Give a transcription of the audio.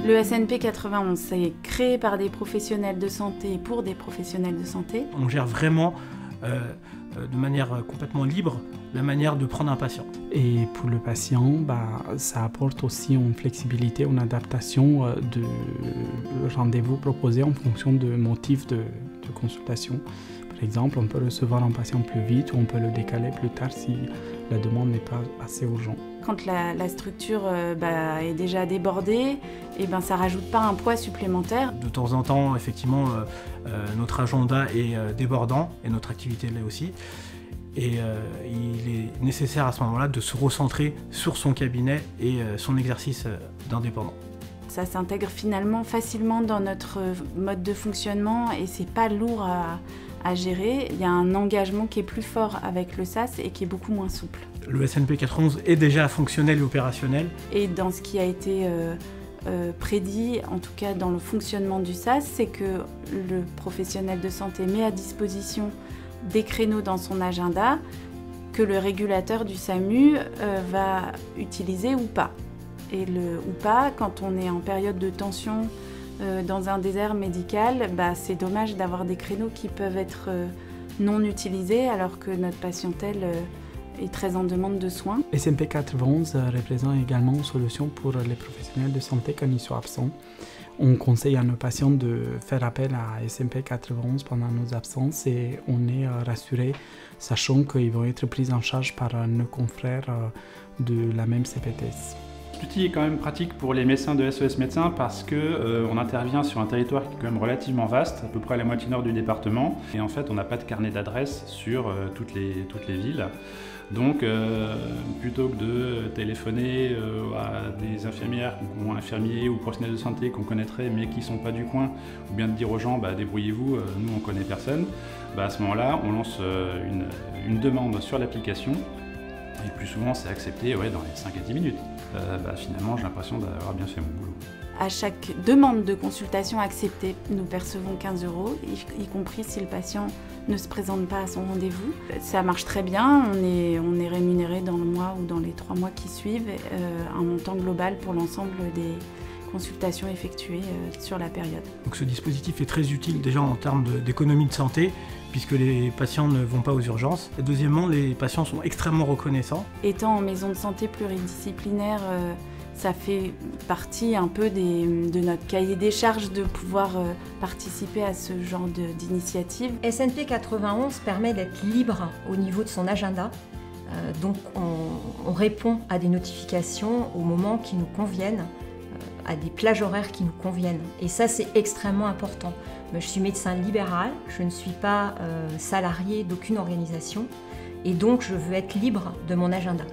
Le SNP 91, c'est créé par des professionnels de santé pour des professionnels de santé. On gère vraiment de manière complètement libre la manière de prendre un patient. Et pour le patient, ça apporte aussi une flexibilité, une adaptation de rendez-vous proposé en fonction de motifs de consultation. Par exemple, on peut recevoir un patient plus vite ou on peut le décaler plus tard si la demande n'est pas assez urgente. Quand la structure est déjà débordée, ça ne rajoute pas un poids supplémentaire. De temps en temps, effectivement, notre agenda est débordant et notre activité l'est aussi. Et il est nécessaire à ce moment-là de se recentrer sur son cabinet et son exercice d'indépendant. Ça s'intègre finalement facilement dans notre mode de fonctionnement et c'est pas lourd à gérer. Il y a un engagement qui est plus fort avec le SAS et qui est beaucoup moins souple. Le SNP 91 est déjà fonctionnel et opérationnel. Et dans ce qui a été prédit, en tout cas dans le fonctionnement du SAS, c'est que le professionnel de santé met à disposition des créneaux dans son agenda que le régulateur du SAMU va utiliser ou pas. Et le ou pas, quand on est en période de tension dans un désert médical, c'est dommage d'avoir des créneaux qui peuvent être non utilisés alors que notre patientèle est très en demande de soins. SNP 91 représente également une solution pour les professionnels de santé quand ils sont absents. On conseille à nos patients de faire appel à SNP 91 pendant nos absences et on est rassuré, sachant qu'ils vont être pris en charge par nos confrères de la même CPTS. L'outil est quand même pratique pour les médecins de SOS Médecins parce qu'on intervient sur un territoire qui est quand même relativement vaste, à peu près la moitié nord du département. Et en fait, on n'a pas de carnet d'adresses sur toutes les villes. Donc, plutôt que de téléphoner à des infirmières ou infirmiers ou professionnels de santé qu'on connaîtrait mais qui ne sont pas du coin, ou bien de dire aux gens débrouillez-vous, nous on ne connaît personne, à ce moment-là, on lance une demande sur l'application. Et plus souvent, c'est accepté dans les 5 à 10 minutes. Finalement, j'ai l'impression d'avoir bien fait mon boulot. À chaque demande de consultation acceptée, nous percevons 15 €, y compris si le patient ne se présente pas à son rendez-vous. Ça marche très bien, on est rémunéré dans le mois ou dans les 3 mois qui suivent, un montant global pour l'ensemble des consultations effectuées sur la période. Donc ce dispositif est très utile déjà en termes d'économie de santé, puisque les patients ne vont pas aux urgences. Et deuxièmement, les patients sont extrêmement reconnaissants. Étant en maison de santé pluridisciplinaire, ça fait partie un peu de notre cahier des charges de pouvoir participer à ce genre d'initiative. SNP 91 permet d'être libre au niveau de son agenda. Donc on répond à des notifications au moment qui nous conviennent, à des plages horaires qui nous conviennent. Et ça, c'est extrêmement important. Je suis médecin libéral, je ne suis pas salarié d'aucune organisation et donc je veux être libre de mon agenda.